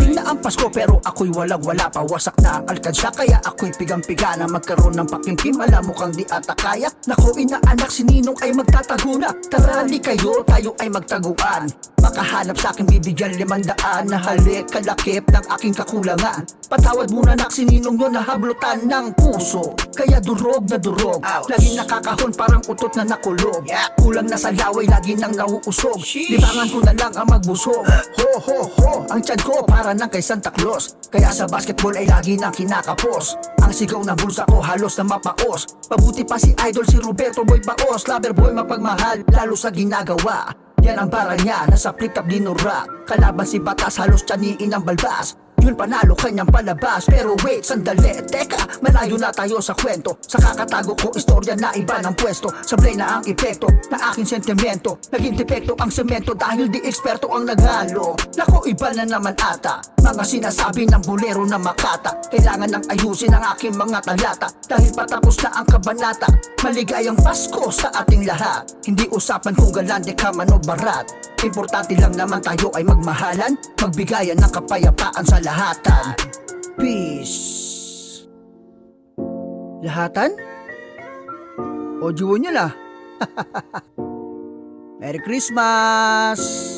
Dumating na ang Pasko pero ako'y walang-wala pa. Wasak na ang alkansya kaya ako'y pigang-piga na magkaroon ng pakimkim. Alam mo kang di ata kaya. Nako inaanak si Ninong ay magtatago na. Tara di kayo, tayo ay magtaguan. Makahanap sa akin bibigyan 500 na halik kalakip ng aking kakulangan. Patawad muna nak si Ninong yun nahablutan ng puso. Kaya durog na durog, laging nakakahon parang utot na nakulog. Kulang na sa laway, lagi nang nauusog. Libangan ko na lang ang magbusog. Ho ho ho, ang tiyan ko para nang kay Santa Claus. Kaya sa basketball ay lagi nang kinakapos. Ang sigaw ng bulsa ko halos na mapaos. Pabuti pa si Idol si Roberto Boy Baos. Lover boy mapagmahal, lalo sa ginagawa. Yan ang para niya, nasa flip-top dinura. Kalaban si Batas, halos tiyaniin ang balbas. Yun panalo kanyang palabas. Pero wait, sandali, teka, malayo na tayo sa kwento. Sa kakatago ko, istorya na iba ng pwesto. Sablay na ang epekto na aking sentimento. Naging depekto ang semento dahil di eksperto ang naghalo. Nako, iba na naman ata mga sinasabi ng bolero na makata. Kailangan nang ayusin ang aking mga talata. Dahil patapos na ang kabanata. Maligayang Pasko sa ating lahat. Hindi usapan kung galante ka man o barat. Importante lang naman tayo ay magmahalan. Magbigayan ng kapayapaan sa lahatan. Peace. Lahatan? Audio niya lah. Merry Christmas!